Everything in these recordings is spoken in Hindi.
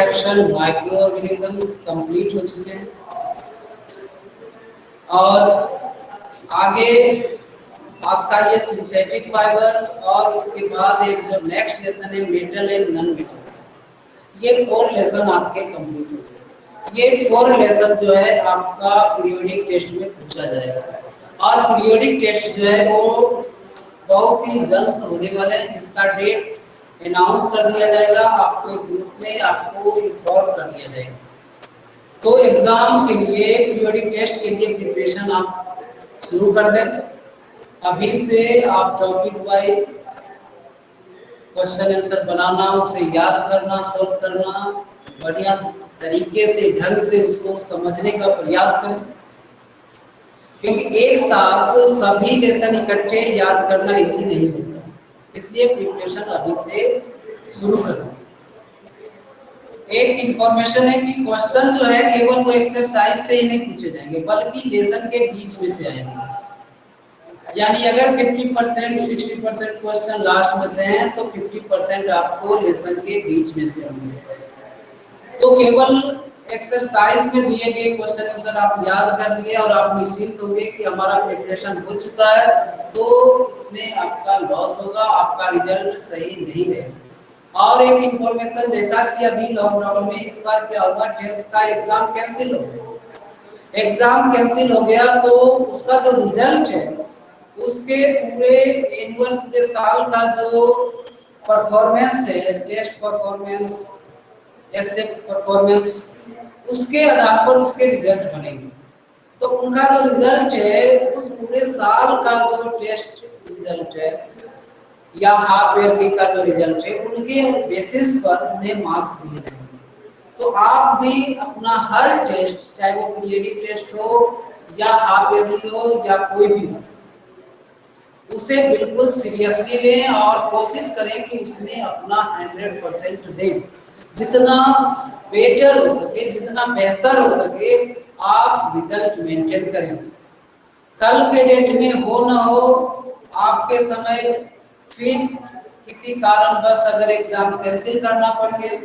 इंट्रोडक्शन माइक्रो ऑर्गेनिजम्स कंप्लीट हो चुके हैं और आगे आपका ये सिंथेटिक फाइबर्स और इसके बाद एक जो नेक्स्ट लेसन है मेटल एंड नॉन मेटल्स, ये 4 लेसन आपके कंप्लीट हो गए। ये 4 लेसन जो है आपका पीरियोडिक टेस्ट में पूछा जाएगा और पीरियोडिक टेस्ट जो है वो बहुत ही जल्द होने वाला है, जिसका डेट अनाउंस कर दिया जाएगा आपके ग्रुप में, आपको इन्फॉर्म कर दिया जाएगा। तो एग्जाम के लिए पीरियोडिक टेस्ट के लिए प्रिपरेशन आप शुरू कर दें। अभी से आप टॉपिक वाइज क्वेश्चन आंसर बनाना, उसे याद करना, सॉल्व करना, बढ़िया तरीके से ढंग से उसको समझने का प्रयास करें, क्योंकि एक साथ सभी लेसन इकट्ठे याद करना इजी नहीं होता, इसलिए प्रिपरेशन अभी से शुरू करना। एक इंफॉर्मेशन है कि क्वेश्चन जो है केवल वो एक्सरसाइज से ही नहीं पूछे जाएंगे, बल्कि लेसन के बीच में से आएंगे। यानी अगर 50% 60% क्वेश्चन लास्ट में से हैं तो 50% आपको लेसन के बीच में से होंगे। तो केवल एक्सरसाइज में दिए गए क्वेश्चन आंसर आप याद कर लिए और आप निश्चिंत होंगे कि हमारा प्रिपरेशन हो चुका है, तो इसमें आपका लॉस होगा, आपका रिजल्ट सही नहीं रहेगा। और एक इंफॉर्मेशन, जैसा कि अभी लॉकडाउन में इस बार क्या हुआ, 10th का एग्जाम कैंसिल हो गया। एग्जाम कैंसिल हो गया तो उसका जो रिजल्ट है, उसके पूरे एनुअल पूरे साल का जो परफॉर्मेंस है, टेस्ट परफॉर्मेंस, ऐसे परफॉर्मेंस, उसके आधार पर उसके रिजल्ट बनेंगे। तो उनका जो रिजल्ट है, उस पूरे साल का जो टेस्ट रिजल्ट है या हाफ ईयरली का जो रिजल्ट है, उनके बेसिस पर उन्हें मार्क्स दिए जाएंगे। तो आप भी अपना हर टेस्ट, चाहे वो पीरियडिक टेस्ट हो या हाफ ईयरली हो या कोई भी हो, उसे बिल्कुल सीरियसली लें और कोशिश करें कि उसमें अपना 100% दें। जितना बेटर हो सके, जितना बेहतर हो सके, आप रिजल्ट मेंटेन करें। कल के डेट में हो ना हो, आपके समय फिर किसी कारणवश अगर एग्जाम कैंसिल करना पड़ गया,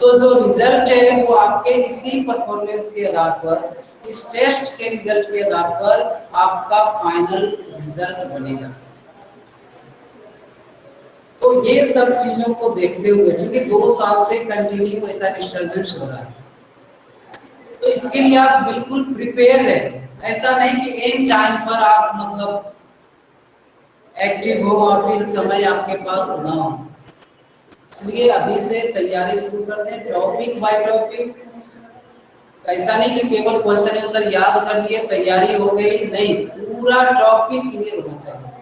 तो जो रिजल्ट है वो आपके इसी परफॉर्मेंस के आधार पर, इस टेस्ट के रिजल्ट के आधार पर आपका फाइनल रिजल्ट बनेगा। तो ये सब चीजों को देखते हुए, क्योंकि 2 साल से कंटिन्यू ऐसा डिस्टर्बेंस हो रहा है, तो इसके लिए आप बिल्कुल प्रिपेयर रहें। ऐसा नहीं कि एंड टाइम पर आप मतलब एक्टिव हो और फिर समय आपके पास ना हो। इसलिए अभी से तैयारी शुरू कर दें, टॉपिक बाय टॉपिक। ऐसा नहीं कि केवल क्वेश्चन आंसर याद कर लिए तैयारी हो गई, नहीं, पूरा टॉपिक क्लियर होना चाहिए।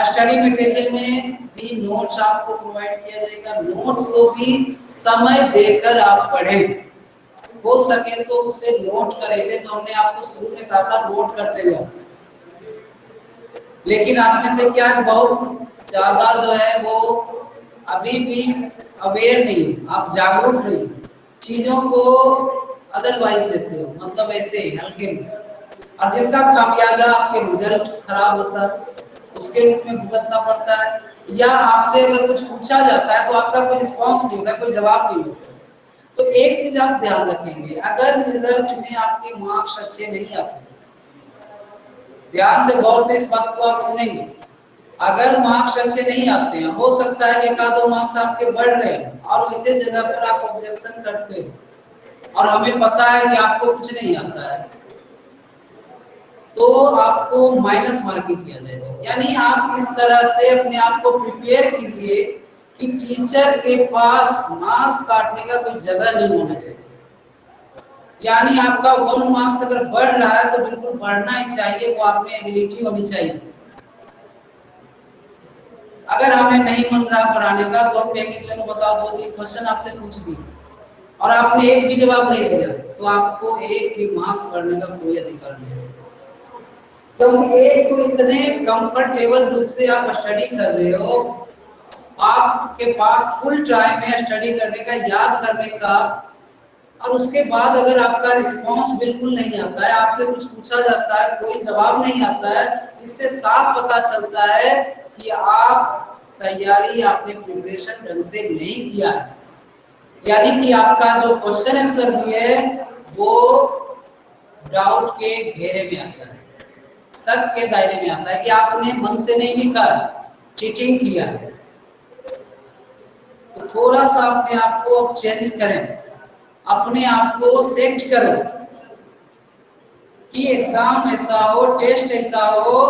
स्टडी मटेरियल में भी नोट्स आपको प्रोवाइड किया जाएगा, नोट्स को भी समय देकर आप पढ़ें, हो सके तो उसे नोट करें। ऐसे तो हमने आपको शुरू में कहा था नोट करते जाओ, लेकिन आप में से क्या बहुत ज्यादा जो है वो अभी भी अवेयर नहीं, आप जागरूक नहीं, चीजों को अदरवाइज लेते हो, मतलब ऐसे हल्के में, और जिसका खामियाजा आपके रिजल्ट खराब होता है, उसके रूप में भुगतना पड़ता है। या आपसे अगर कुछ पूछा जाता है तो आपका कोई रिस्पांस नहीं होता, कोई जवाब नहीं होता। तो एक चीज आप ध्यान रखेंगे, अगर रिजल्ट में आपके मार्क्स अच्छे नहीं आते, ध्यान से गौर से इस बात को आप सुनेंगे, अगर मार्क्स अच्छे नहीं आते हैं, हो सकता है कि 1-2 मार्क्स आपके बढ़ रहे हैं और इसी जगह पर आप ऑब्जेक्शन करते हो और हमें पता है कि आपको कुछ नहीं आता है, तो आपको माइनस मार्किंग किया जाएगा। यानी आप इस तरह से अपने आप को प्रिपेयर कीजिए कि टीचर के पास मार्क्स काटने का कोई जगह नहीं होना चाहिए। यानी आपका 1 मार्क्स अगर बढ़ रहा है तो बिल्कुल बढ़ना ही चाहिए, वो आप में एबिलिटी होनी चाहिए। अगर हमें नहीं मन रहा पढ़ाने का तो हम कहेंगे चलो बताओ 2-3 क्वेश्चन आपसे पूछ दिए और आपने एक भी जवाब नहीं दिया, तो आपको एक भी मार्क्स पढ़ने का कोई अधिकार नहीं है। क्योंकि एक तो इतने कंफर्टेबल रूप से आप स्टडी कर रहे हो, आपके पास फुल टाइम है स्टडी करने का, याद करने का, और उसके बाद अगर आपका रिस्पांस बिल्कुल नहीं आता है, आपसे कुछ पूछा जाता है कोई जवाब नहीं आता है, इससे साफ पता चलता है कि आप तैयारी, आपने प्रिपरेशन ढंग से नहीं किया है। यानी कि आपका जो क्वेश्चन आंसर भी है वो डाउट के घेरे में आता है, शक के दायरे में आता है कि आपने मन से नहीं लिखा, चीटिंग किया है। तो थोड़ा सा अपने आप को अब चेंज करें, अपने आप को सेट करो कि एग्जाम ऐसा हो, टेस्ट ऐसा हो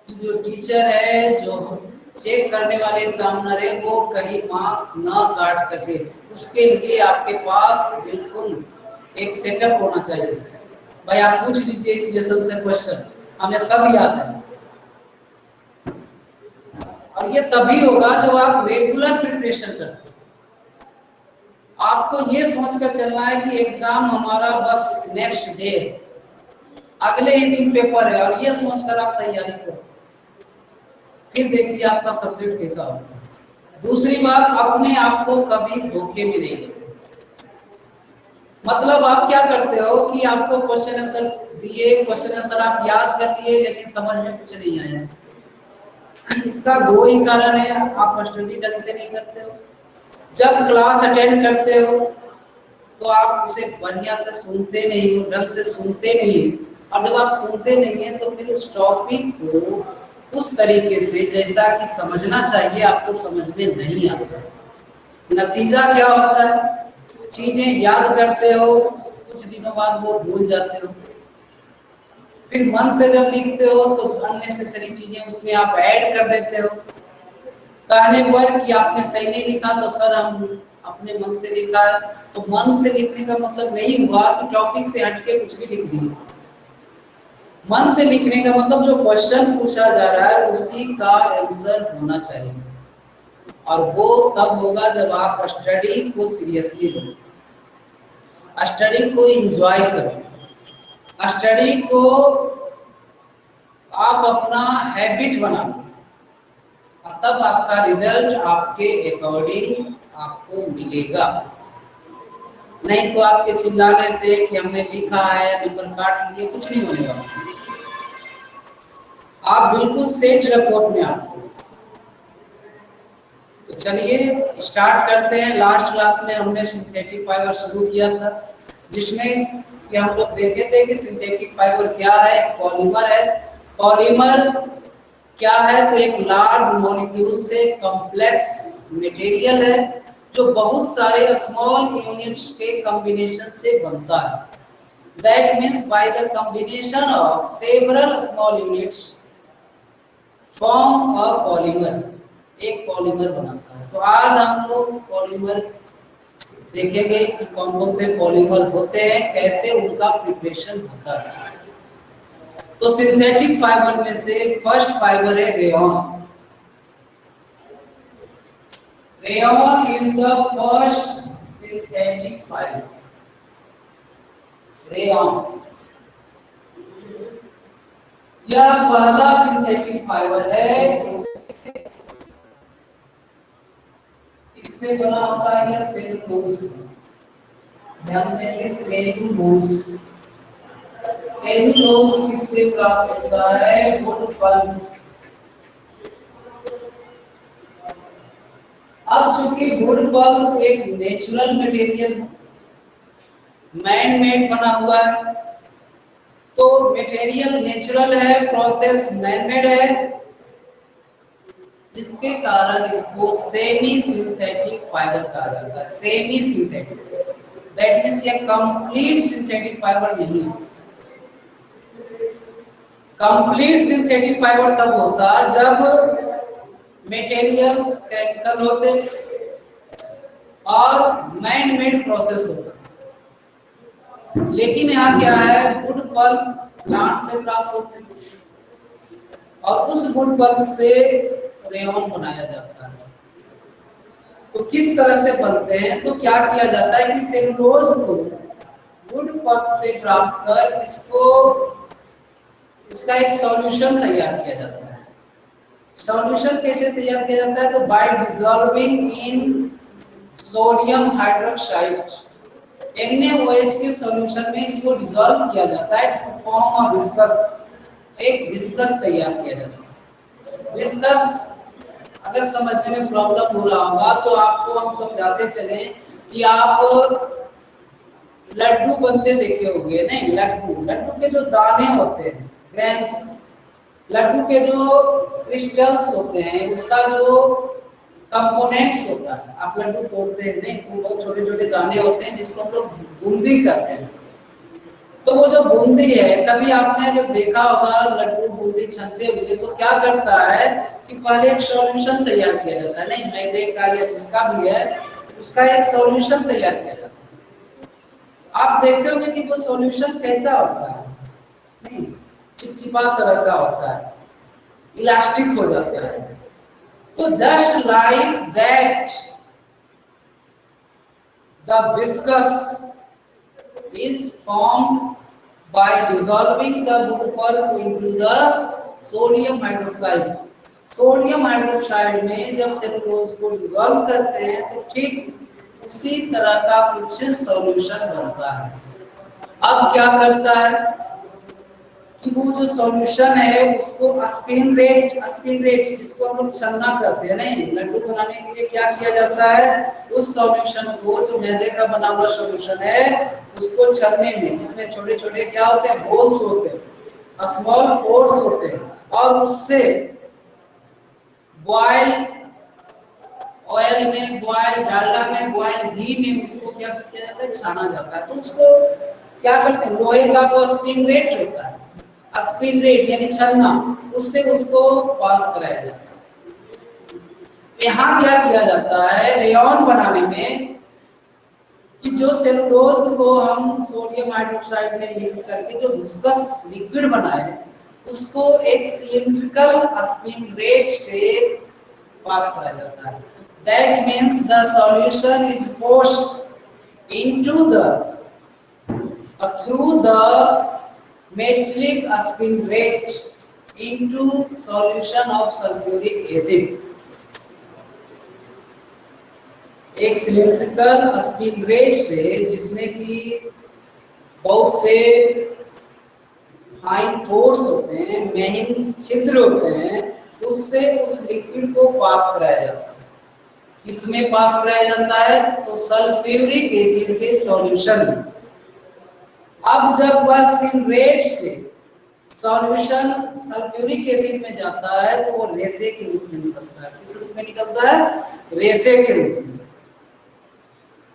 कि जो टीचर है, जो चेक करने वाले एग्जामिनर है, वो कहीं मार्क्स ना काट सके। उसके लिए आपके पास बिल्कुल एक सेटअप होना चाहिए। भाई आप पूछ लीजिए इस लेसन से क्वेश्चन, हमें सब याद है। और ये तभी होगा जब आप रेगुलर प्रिपरेशन करते हो। आपको ये सोचकर चलना है कि एग्जाम हमारा बस नेक्स्ट डे, अगले ही दिन पेपर है, और ये सोचकर आप तैयारी करो, फिर देखिए आपका सब्जेक्ट कैसा होता है। दूसरी बात, अपने आप को कभी धोखे में नहीं लो। मतलब आप क्या करते हो कि आपको क्वेश्चन आंसर दिए, क्वेश्चन आंसर आप याद कर लिए, लेकिन समझ में कुछ नहीं आया। इसका दो ही कारण है, आप स्टडी ढंग से नहीं करते हो। जब क्लास अटेंड करते हो तो आप उसे बढ़िया से सुनते नहीं हो, ढंग से सुनते नहीं हो, और जब आप सुनते नहीं है तो फिर उस टॉपिक को उस तरीके से जैसा कि समझना चाहिए आपको समझ में नहीं आता। नतीजा क्या होता है? चीजें याद करते हो, कुछ दिनों बाद वो भूल जाते हो। फिर मन से जब लिखते हो तो अननेसेसरी चीजें उसमें आप ऐड कर देते हो, कहने पर कि आपने सही नहीं लिखा तो सर हम अपने मन से लिखा है। तो मन से लिखने का मतलब नहीं हुआ कि टॉपिक से हटके कुछ भी लिख दिया। मन से लिखने का मतलब जो क्वेश्चन पूछा जा रहा है उसी का आंसर होना चाहिए, और वो तब होगा जब आप स्टडी को सीरियसली लो, स्टडी को एंजॉय करो, स्टडी को आप अपना हैबिट बनाओ, तब आपका रिजल्ट आपके अकॉर्डिंग आपको मिलेगा। नहीं तो आपके चिल्लाने से कि हमने लिखा है, नंबर काट लिए, कुछ नहीं होने वाला। आप बिल्कुल सेट रखो अपने आप को। तो चलिए स्टार्ट करते हैं। लास्ट क्लास में हमने सिंथेटिक फाइबर शुरू किया था, जिसमें कि हम लोग देखे थे कि सिंथेटिक फाइबर क्या है, पॉलीमर है। पॉलीमर क्या है? तो एक लार्ज मॉलिक्यूल से कॉम्प्लेक्स मटेरियल है जो बहुत सारे स्मॉल यूनिट्स के कॉम्बिनेशन से बनता है। That means by the combination of several small units form a polymer, एक पॉलीमर बनाता है। तो आज हम लोग पॉलीमर देखेंगे कि कौन कौन से पॉलीमर होते हैं, कैसे उनका प्रिपरेशन होता है। तो सिंथेटिक फाइबर में से फर्स्ट फाइबर है rayon. Rayon is the first synthetic fibre. Rayon यह पहला सिंथेटिक फाइबर है। इससे बना होता है यह सेलुलोज। ध्यान देंगे, सेलुलोज। सेलुलोज किससे प्राप्त होता है? Wood pulp. अब चूंकि वुड पल्प एक नेचुरल मटेरियल है, मैन मेड बना हुआ है, तो मटेरियल नेचुरल है, प्रोसेस मैन मेड है, जिसके कारण इसको सेमी सिंथेटिक फाइबर कहा जाता है। सेमी सिंथेटिक, दैट मींस ये कंप्लीट सिंथेटिक फाइबर नहीं है। कंप्लीट सिंथेटिक फाइबर तब होता जब मटेरियल्स केमिकल होते और मैन मेड प्रोसेस होता। लेकिन यहाँ क्या है, वुड पल्प प्लांट से प्राप्त होते हैं और उस वुड पल्प से रेयॉन बनाया जाता है। तो किस तरह से बनते हैं? तो क्या किया जाता है कि सेलुलोज को वुड पल्प से प्राप्त कर इसका एक सॉल्यूशन तैयार किया जाता है। सॉल्यूशन कैसे तैयार किया जाता है? तो बाय डिसॉल्विंग इन सोडियम हाइड्रोक्साइड, NaOH के सॉल्यूशन में इसको डिसॉल्व किया जाता है टू फॉर्म अ विस्कस, एक विस्कस तैयार किया जाता है। विस्कस अगर समझने में प्रॉब्लम हो रहा होगा तो आपको हम समझाते चले कि आप लड्डू बनते देखे होंगे, नहीं? लड्डू लड्डू के जो दाने होते हैं, ग्रेन्स, लड्डू के जो क्रिस्टल्स होते हैं, उसका जो कंपोनेंट्स होता है, आप लड्डू तोड़ते हैं नहीं तो बहुत छोटे छोटे दाने होते हैं जिसको हम लोग बूंदी कहते हैं। तो वो जो बूंदी है, कभी आपने जब देखा होगा लड्डू बूंदी छनते हुए तो क्या करता है कि पहले एक सॉल्यूशन तैयार किया जाता है, नहीं मैदे का या जिसका भी है उसका एक सॉल्यूशन तैयार किया जाता है। आप देखते होंगे कि वो सॉल्यूशन कैसा होता है, नहीं चिपचिपा तरह का होता है, इलास्टिक हो जाता है। तो just like that the viscous is formed by dissolving the wood pulp into the sodium hydroxide. Sodium hydroxide में जब सेलुलोज को डिसॉल्व करते हैं तो ठीक उसी तरह का कुछ सॉल्यूशन बनता है। अब क्या करता है कि वो जो सॉल्यूशन है उसको स्पिन रेट जिसको हम लोग छन्ना करते हैं, नहीं लड्डू बनाने के लिए क्या किया जाता है, उस सॉल्यूशन को जो मैदे का बना हुआ सॉल्यूशन है उसको छन्ने में, जिसमें छोटे छोटे क्या होते हैं, होल्स होते हैं, स्मॉल पोर्स होते हैं, और उससे बॉयल ऑयल में, बॉयल डालडा में, बॉयल घी में उसको क्या किया जाता है, छाना जाता है। तो उसको क्या करते हैं, लोहे का वो स्पिन रेट होता है, स्पिन रेट यानी छन्ना, उससे उसको पास कराया जाता है। यहाँ क्या किया जाता है रेयॉन बनाने में कि जो सेलुलोज को हम सोडियम हाइड्रोक्साइड में मिक्स करके जो विस्कस लिक्विड बनाए उसको एक सिलिंड्रिकल स्पिन रेट से पास कराया जाता है। That means the solution is forced into the through the metallic spin rate into solution of sulfuric acid। एक सिलिंड्रिकल स्पिन रेट से, जिसमें कि बहुत से फाइन पोर्स होते हैं, महीन छिद्र होते हैं, उससे उस लिक्विड को पास कराया जाता है। किसमें पास कराया जाता है, तो सल्फ्यूरिक एसिड के सॉल्यूशन में। अब जब वह स्पिन रेट से सॉल्यूशन सल्फ्यूरिक एसिड में जाता है तो वो रेसे के रूप में निकलता है। किस रूप में निकलता है, रेसे के रूप में।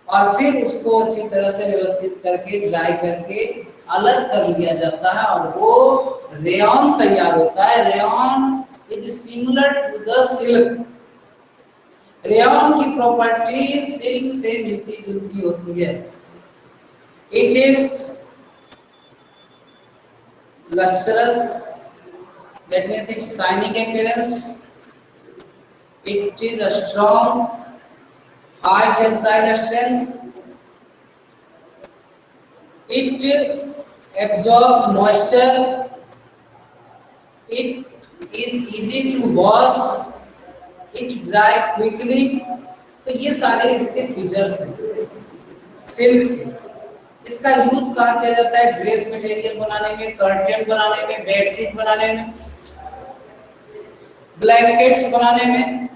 और फिर उसको अच्छी तरह से व्यवस्थित करके ड्राई करके अलग कर लिया जाता है और वो रेयॉन तैयार होता है। Rayon is similar to the silk. Rayon की प्रॉपर्टी सिल्क से मिलती जुलती होती है। It is lustrous, that means its shining appearance. It is a strong, high tensile strength. It absorbs moisture. It is easy to wash. It dry quickly. तो ये सारे इसके फीचर्स हैं सिल्क। इसका यूज कहाँ किया जाता है, ड्रेस मटेरियल बनाने में, कर्टेन बनाने में, बेडशीट बनाने में, ब्लैंकेट्स बनाने में,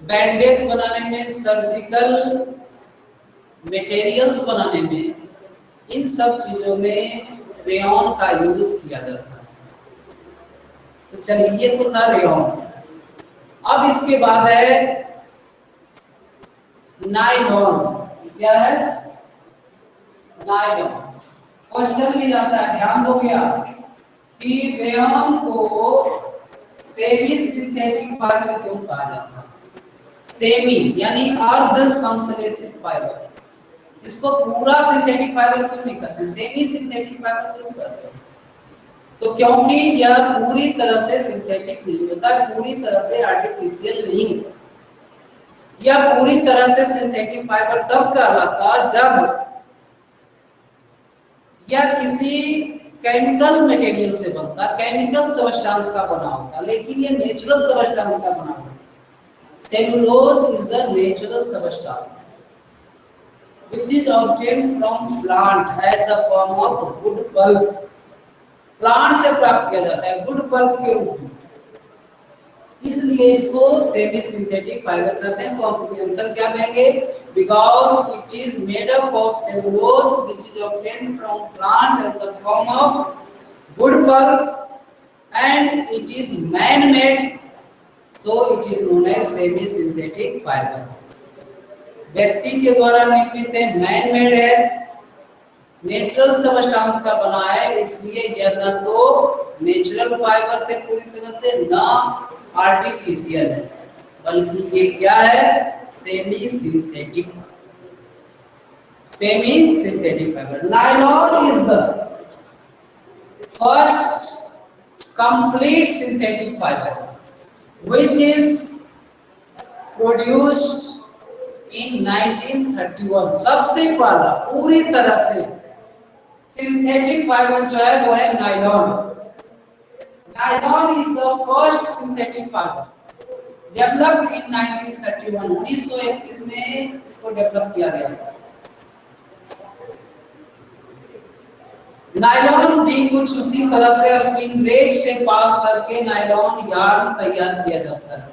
बैंडेज बनाने में, सर्जिकल मटेरियल्स बनाने में, इन सब चीजों में रेयॉन का यूज किया जाता है। तो चलिए ये तो था रेयॉन। अब इसके बाद है नायलॉन। क्या है, नायलॉन। क्वेश्चन भी आता है, ध्यान दो गया कि रेयॉन को सेमी सिंथेटिक फाइबर क्यों कहा जाता है। सेमी यानी अर्ध संश्लेषित फाइबर। इसको पूरा सिंथेटिक फाइबर क्यों नहीं कहते, सेमी सिंथेटिक फाइबर क्यों कहते हैं, तो क्योंकि यह पूरी तरह से सिंथेटिक नहीं होता, पूरी तरह से आर्टिफिशियल नहीं है। यह पूरी तरह से सिंथेटिक फाइबर तब कहलाता जब यह किसी केमिकल मटेरियल से बनता, केमिकल सबस्टेंस का बना होता, लेकिन यह नेचुरल सबस्टेंस का बना होता। Cellulose is a natural substance which is obtained from plant as the form of wood pulp। Plant से प्राप्त किया जाता है वुड पल्प के रूप में। इसलिए इसको सेमी सिंथेटिक फाइबर कहते हैं। तो हम आंसर क्या देंगे? Because it is made up of cellulose which is obtained from plant in the form of wood pulp and it is man made, so it is known as semi synthetic fibre. व्यक्ति के द्वारा निर्मित है, मैन मेड है, नेचुरल सबस्टांस का बना है, इसलिए यह न तो नेचुरल फाइबर से पूरी तरह से न आर्टिफिशियल है, बल्कि ये क्या है? Semi synthetic, semi synthetic fibre. Nylon is the first complete synthetic fibre which is produced in 1931। सबसे पहला पूरी तरह से सिंथेटिक फाइबर जो है वो है nylon. Nylon is the first synthetic fibre developed in 1931। 1931 में इसको डेवलप किया गया। नायलॉन भी कुछ उसी तरह से स्पिन रेट से पास करके नायलॉन यार्न तैयार किया जाता है।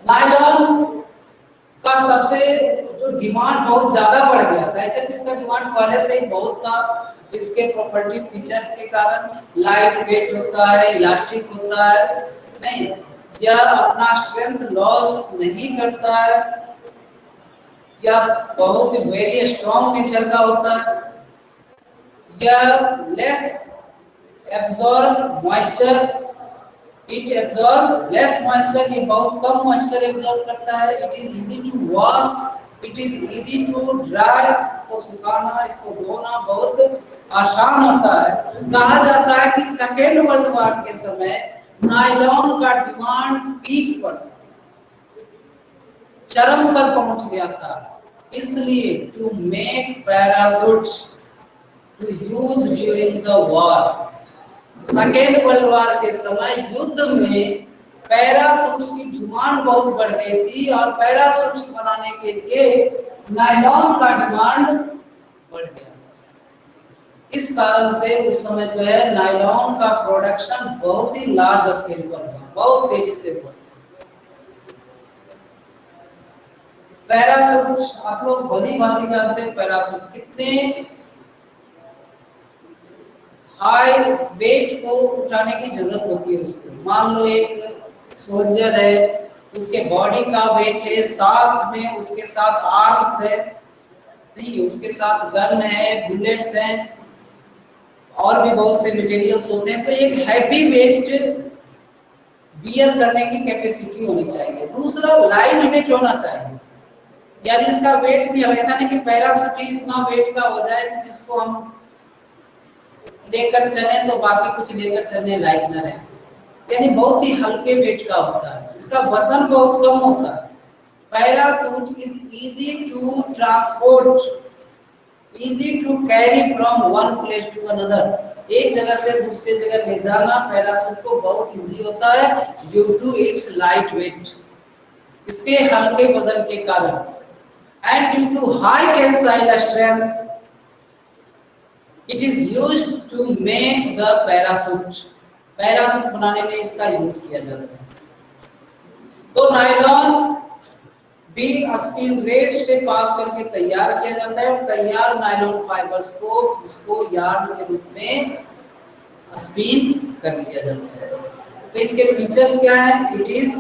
नायलॉन का सबसे जो डिमांड बहुत ज्यादा बढ़ गया था, ऐसे तो इसका डिमांड पहले से ही बहुत था। इसके प्रॉपर्टी फीचर्स के कारण लाइट वेट होता है, इलास्टिक होता है, नहीं, यह अपना स्ट्रेंथ लॉस नहीं करता है, यह बहुत वेरी स्ट्रॉन्ग नेचर का होता है, यह less absorb moisture, it absorb less moisture, ये बहुत कम मॉइस्चर एब्जॉर्ब करता है। It is easy to wash, it is easy to dry, इसको सुखाना, इसको धोना बहुत आसान होता है। कहा जाता है कि सेकेंड वर्ल्ड वॉर के समय नायलॉन का डिमांड पीक पर, चरम पर पहुंच गया था, इसलिए to make parachutes to use during the war. Second world war के समय युद्ध में पैराशूट्स की डिमांड बहुत बढ़ गई थी और पैराशूट्स बनाने के लिए नायलॉन का डिमांड बढ़ गया। इस कारण से उस समय जो है नायलॉन का प्रोडक्शन बहुत ही लार्ज स्केल पर हुआ, बहुत तेजी से हुआ। पैराशूट आप लोग भली भांति जानते हैं, पैराशूट कितने हाई वेट को उठाने की जरूरत होती है उसको। मान लो एक सोल्जर है, उसके बॉडी का वेट है, साथ में उसके साथ आर्म्स है, नहीं, उसके साथ गन है, बुलेट्स हैं और भी बहुत से मटेरियल्स होते हैं, तो एक हैवी वेट बियर करने की कैपेसिटी होनी चाहिए। दूसरा लाइट वेट होना चाहिए, यानी इसका वेट भी ऐसा नहीं कि पैराशूट इतना वेट का हो जाए कि जिसको हम लेकर चले तो बाकी कुछ लेकर चलने लायक न रहे, यानी बहुत ही हल्के वेट का होता है, इसका वजन बहुत कम होता है। Parachute is easy to transport, easy to carry from one place to another. एक जगह से दूसरी जगह ले जाना पैराशूट को बहुत इजी होता है due to its light weight, इसके हल्के वजन के कारण, and due to high tensile strength it is used to make the parachute. Parachute बनाने में इसका यूज किया जाता है। तो नायलॉन भी स्पिन रेट से पास करके तैयार किया जाता है और तैयार नायलॉन फाइबर्स को उसको यार्न के रूप में स्पिन कर लिया जाता है। तो इसके फीचर्स क्या है? It is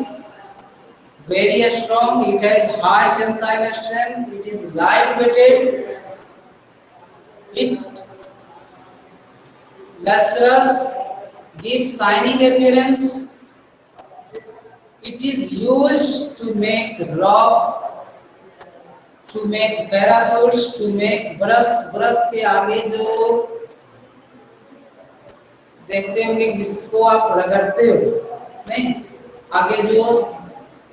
very strong, it has high tensile strength, it is light weighted, it lustrous, gives shining appearance, it is used to make rope, to make parachutes, to make brush। Brush के आगे जो देखते होंगे जिसको आप रगड़ते हो, नहीं, आगे जो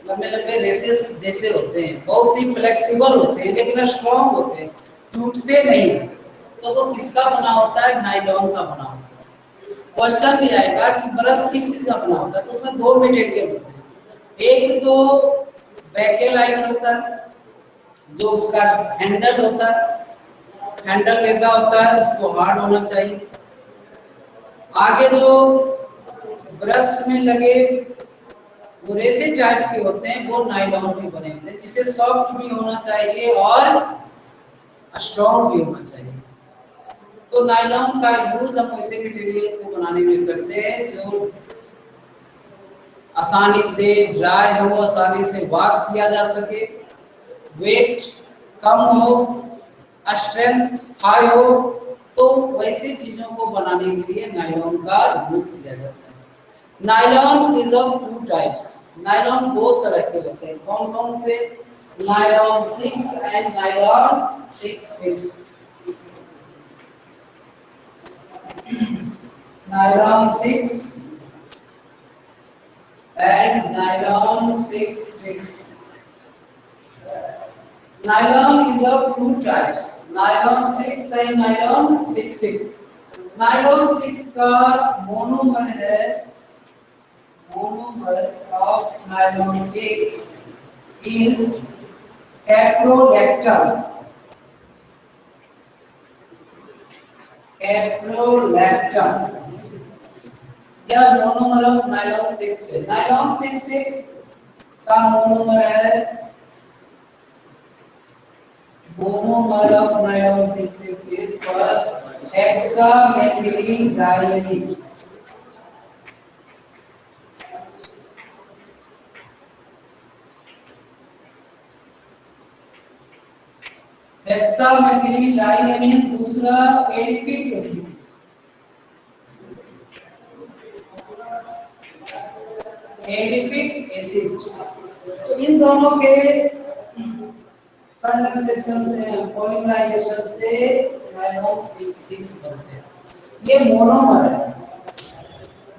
लंबे लंबे रेसेस जैसे होते हैं, बहुत ही फ्लेक्सिबल होते हैं लेकिन स्ट्रॉन्ग होते हैं, टूटते नहीं। तो वो किसका बना होता है? नायलॉन का बना होता है। क्वेश्चन भी आएगा कि ब्रश किस चीज का बना होता है, तो उसमें दो मटेरियल होते हैं। एक तो बेकेलाइट होता है, जो उसका हैंडल होता है, हैंडल कैसा होता है? उसको हार्ड होना चाहिए। आगे जो ब्रश में लगे वो रेसिन टाइप के होते हैं, वो नायलॉन के बने होते हैं, जिसे सॉफ्ट भी होना चाहिए और स्ट्रॉन्ग भी होना चाहिए। तो नायलॉन का यूज हम ऐसे मटेरियल को बनाने में करते हैं जो आसानी से ड्राई हो, आसानी से वॉश किया जा सके, वेट कम हो, स्ट्रेंथ हाई हो, तो वैसी चीजों को बनाने के लिए नायलॉन का यूज किया जाता है। Nylon is of two types. Nylon दो तरह के होते हैं। कौन कौन से? Nylon 6 and nylon 6/6। Nylon 6 and nylon 6/6. Nylon is of two types, nylon 6 and nylon 6/6. Nylon 6 का मोनोमर है, monomer of nylon 6 is caprolactam. Caprolactam यह मोनोमर ऑफ नायलॉन 6 है। नायलॉन 6/6 का मोनोमर है, monomer of nylon 6/6 is first hexamethylene diamine. Hexamethylene diamine, दूसरा एडिपिक एसिड। एडिपिक एसिड, तो इन दोनों के कंडेंसेशन से, पॉलीमराइजेशन से नायलॉन 6/6 बनते हैं। ये मोनोमर है,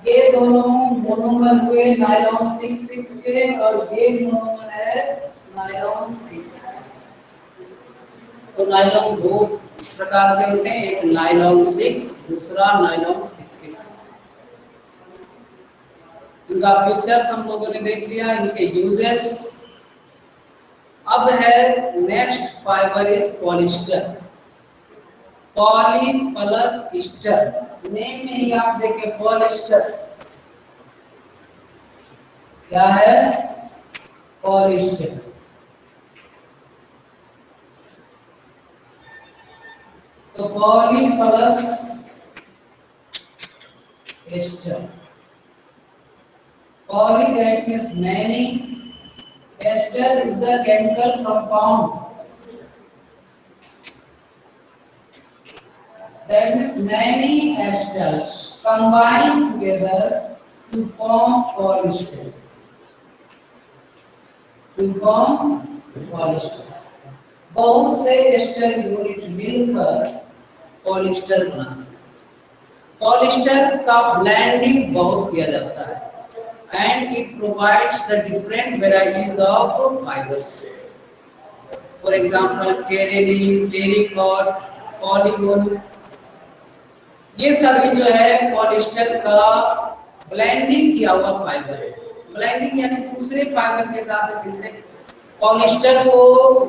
ये दोनों मोनोमर हुए नायलॉन 6/6 के, और ये मोनोमर है नायलॉन 6। तो नायलॉन दो प्रकार के होते हैं, एक नायलॉन 6, दूसरा नायलॉन 6/6। इनका फीचर्स हम लोगों ने देख लिया, इनके यूजेस। अब है next fibre is polyester. Poly plus Easter, name में ही आप देखें पॉलिस्टर क्या है, पॉलिस्टर। तो poly plus Easter, poly that means many, ester is the chemical compound that means many esters combine together to form polyester, to form polyester। बहुत से एस्टर यूनिट मिलकर पॉलिस्टर बनाते हैं। पॉलिस्टर का ब्लेंडिंग बहुत किया जाता है and it provides the different varieties of fibers. For example, terylene, terrycot, polygon, ये सभी जो है पॉलिस्टर का ब्लेंडिंग किया हुआ फाइबर है। ब्लेंडिंग यानी दूसरे फाइबर के साथ इसे पॉलिस्टर को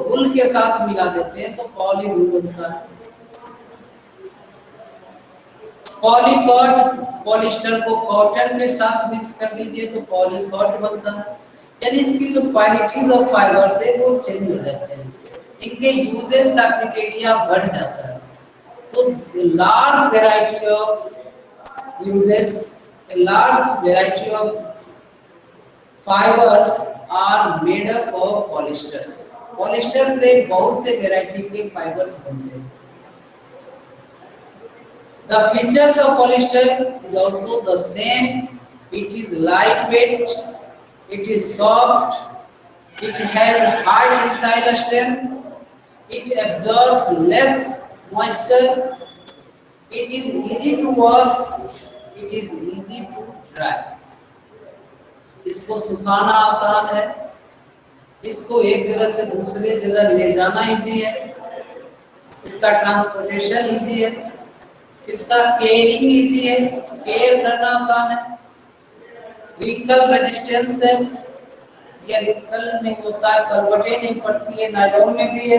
वूल के साथ मिला देते हैं तो पॉलीवूल बनता है। पॉलीकॉट, पॉलिस्टर को कॉटन के साथ मिक्स कर दीजिए तो पॉलीकॉट बनता है। यानी इसकी जो क्वालिटीज ऑफ फाइबर से वो चेंज हो जाते हैं, इनके यूजेस का क्राइटेरिया बढ़ जाता है। तो large variety of uses, large variety of fibres are made up of polyesters. Polyester से बहुत से वैरायटी के फाइबर्स बनते हैं। The features of polyester is also the same. It is lightweight, it is soft, it has high tensile strength, it absorbs less moisture, it is easy to wash, it is easy to dry. इसको सुखाना आसान है, इसको एक जगह से दूसरे जगह ले जाना इजी है, इसका ट्रांसपोर्टेशन इजी है, इसका केयरिंग इजी है, केयर करना आसान है, रिंकल रेजिस्टेंस है, ये रिंकल नहीं होता है, सलवटें नहीं पड़ती है, नायलॉन में भी है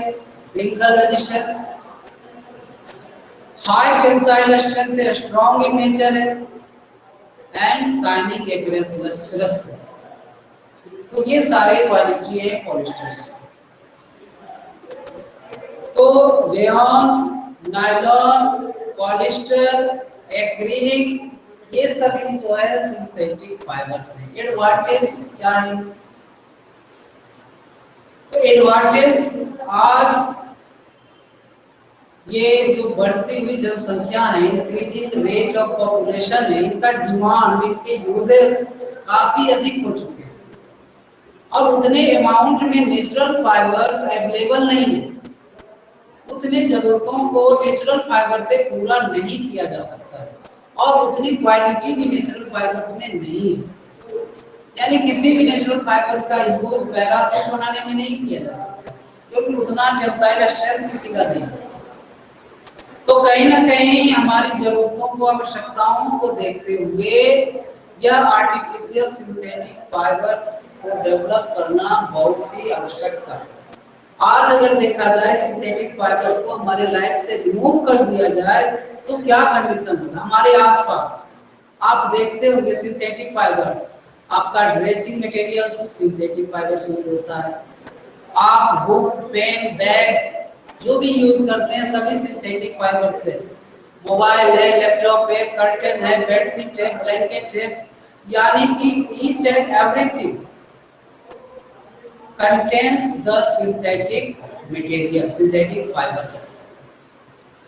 wrinkle resistance, high tensile strength है, स्ट्रॉन्ग इन नेचर है, एंड शाइनिंग अपीयरेंस, लस्ट्रस है। तो ये सारे क्वालिटी है पॉलिस्टर से। तो रेयॉन, नायलॉन, पॉलिस्टर, एक्रिलिक, ये सभी जो है सिंथेटिक फाइबर्स हैं। एडवांटेज क्या है? तो एडवांटेज, आज ये जो बढ़ती हुई जनसंख्या है, इंक्रीजिंग रेट ऑफ पॉपुलेशन है, इनका डिमांड, इनके यूजेस काफी अधिक हो चुके हैं और उतने अमाउंट में नेचुरल फाइबर्स अवेलेबल नहीं है। उतने जरूरतों को नेचुरल फाइबर से पूरा नहीं किया जा सकता है और उतनी क्वालिटी भी नेचुरल फाइबर्स में नहीं है। यानी किसी भी नेचुरल फाइबर्स का यूज पैरासूट बनाने में नहीं किया जा सकता क्योंकि उतना टेंसाइल स्ट्रेंथ किसी का नहीं है। तो कहीं ना कहीं हमारी जरूरतों को, आवश्यकताओं को देखते हुए यह आर्टिफिशियल सिंथेटिक फाइबर्स को डेवलप करना बहुत ही आवश्यक था। आज अगर देखा जाए सिंथेटिक फाइबर्स को हमारे लाइफ से रिमूव कर दिया जाए तो क्या कंडीशन होगा हमारे आसपास। आप देखते होंगे सिंथेटिक फाइबर्स, आपका ड्रेसिंग मटेरियल सिंथेटिक फाइबर से होता है, आप बुक, पेन, बैग जो भी यूज करते हैं सभी सिंथेटिक फाइबर से। मोबाइल है, लैपटॉप है, कर्टन है, बेडशीट है, ब्लैंकेट है, यानी कि each and everything contains the synthetic material, synthetic fibres.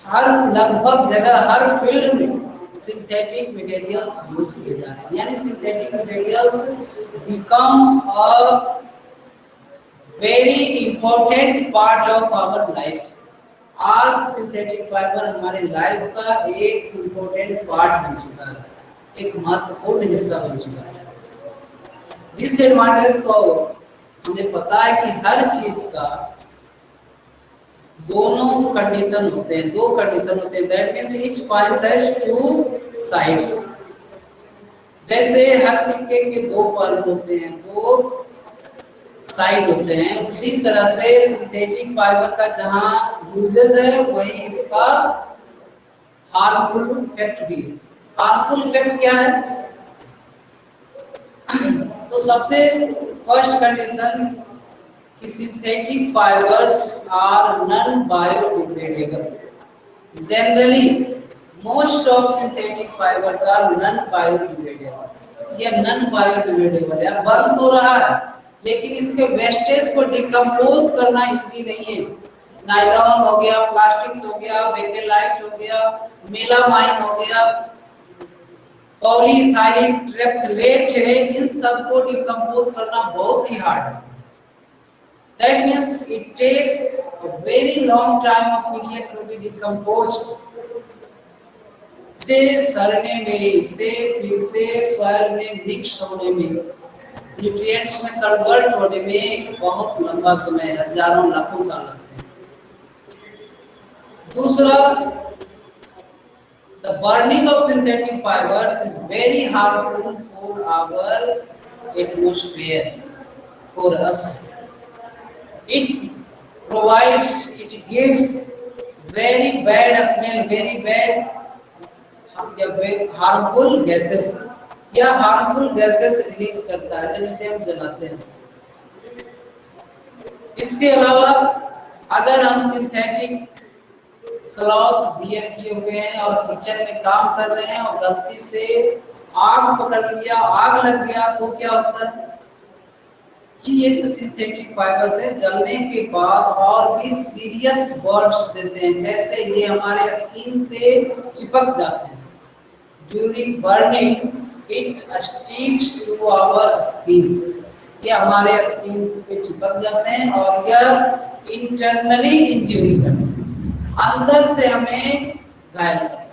हर लगभग जगह, हर फील्ड में सिंथेटिक मटेरियल्स यूज किए जा रहे हैं, यानी synthetic materials become a very important part of our life. आज सिंथेटिक फाइबर हमारे लाइफ का एक इंपॉर्टेंट पार्ट बन चुका है, एक महत्वपूर्ण हिस्सा बन चुका है। डिसएडवांटेज तो हमें पता है कि हर चीज का दोनों कंडीशन होते हैं, दो कंडीशन होते हैं, that means each coin has two sides. जैसे हर सिक्के के दो पहलू होते हैं, दो साइड होते हैं, उसी तरह से सिंथेटिक फाइबर का जहां यूजेस है वही इसका हार्मफुल इफेक्ट भी है। हार्मफुल इफेक्ट क्या है? तो सबसे फर्स्ट कंडीशन कि synthetic fibres are non biodegradable. Generally most of synthetic fibres are non biodegradable. ये नॉन बायोडिग्रेडेबल है, बन तो रहा है लेकिन इसके वेस्टेज को डिकम्पोज करना इजी नहीं है। नायलॉन हो गया, प्लास्टिक्स हो गया, बेकेलाइट हो गया, मेलामाइन हो गया, पॉलीइथाइलिन ट्रेप्थलेट है, इन सब को डिकम्पोज करना बहुत ही हार्ड है। That means it takes a very long time of period to be decomposed. से सड़ने में, से फिर से सॉइल में मिक्स होने में, न्यूट्रिएंट्स में कन्वर्ट होने में बहुत लंबा समय, हजारों लाखों साल लगते हैं। दूसरा, the burning of synthetic fibers is very harmful for our atmosphere, for us. It provides, it gives very bad smell, very bad harmful gases, या हार्मफुल गैसेस रिलीज करता है जब इसे हम जलाते हैं। इसके अलावा अगर हम सिंथेटिक क्लॉथ वियर किए हुए हैं और किचन में काम कर रहे हैं और गलती से आग पकड़ लिया, आग लग गया, तो क्या होता है कि ये जो सिंथेटिक फाइबर्स है जलने के बाद और भी सीरियस बर्न्स देते हैं। कैसे? ये हमारे स्किन से चिपक जाते हैं। During burning it sticks to our skin, ये हमारे स्किन पे चिपक जाते हैं और यह इंटरनली इंजरी करते हैं, अंदर से हमें घायल करते हैं।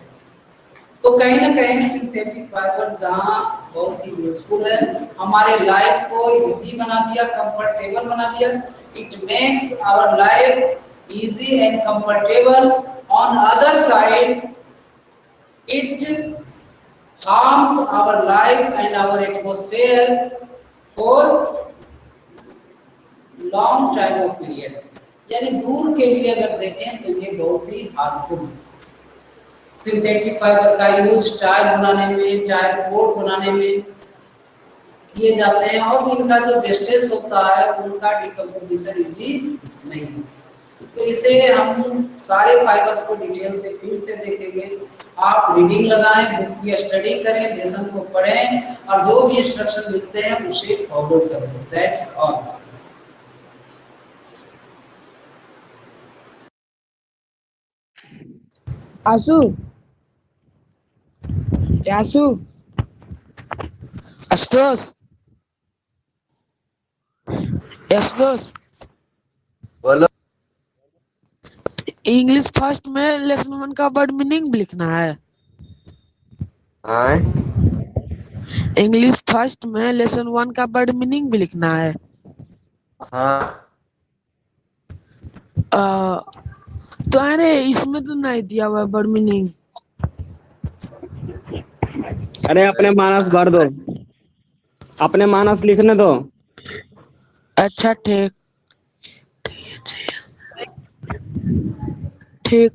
तो कहीं ना कहीं सिंथेटिक फाइबर जहाँ बहुत ही यूजफुल है, हमारे लाइफ को इजी बना दिया, कंफर्टेबल बना दिया। It makes our life easy and comfortable. On other side it harms our life and our atmosphere for long time of period, यानी दूर के लिए अगर देखें तो ये बहुत ही हार्मफुल है। सिंथेटिक फाइबर का यूज टायर बनाने में, टायर कोट बनाने में किए जाते हैं और इनका जो वेस्टेज होता है उनका डिकम्पोजिशन इजी नहीं है। तो इसे हम सारे फाइबर्स को डिटेल से फिर से देखेंगे। आप रीडिंग लगाएं, बुक की स्टडी करें, लेसन को पढ़ें और जो भी इंस्ट्रक्शन मिलते हैं उसे फॉलो करें। That's all. आशु आशु आशुतोष आशुतोष बोलो। इंग्लिश फर्स्ट में लेसन 1 का वर्ड मीनिंग भी लिखना है। हाँ इंग्लिश फर्स्ट में लेसन 1 का वर्ड मीनिंग भी लिखना है। हाँ तो अरे इसमें तो नहीं दिया हुआ वर्ड मीनिंग। अरे अपने मानस भर दो, अपने मानस लिखने दो। अच्छा ठीक ठीक।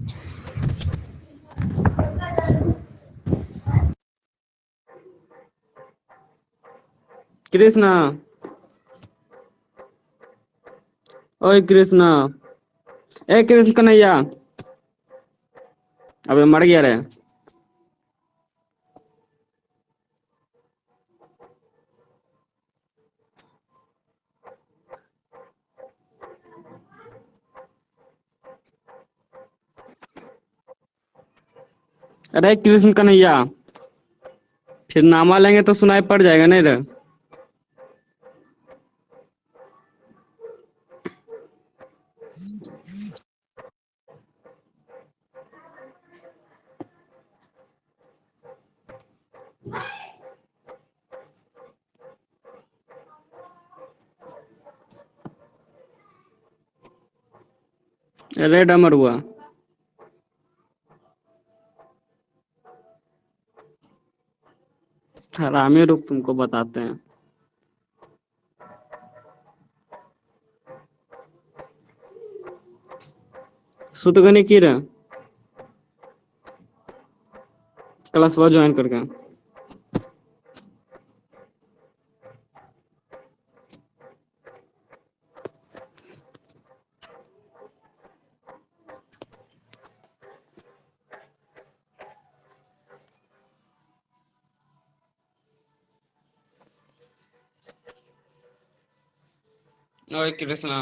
कृष्णा, ओए कृष्णा, ए कृष्ण कन्हैया, अबे मर गया रे। अरे कृष्ण कन्हैया, फिर नामा लेंगे तो सुनाई पड़ जाएगा नहीं रे। अरे डमर हुआ। हरामी, रुक तुमको बताते हैं। सुतगनी की रे क्लास वो ज्वाइन करके। ओए कृष्णा।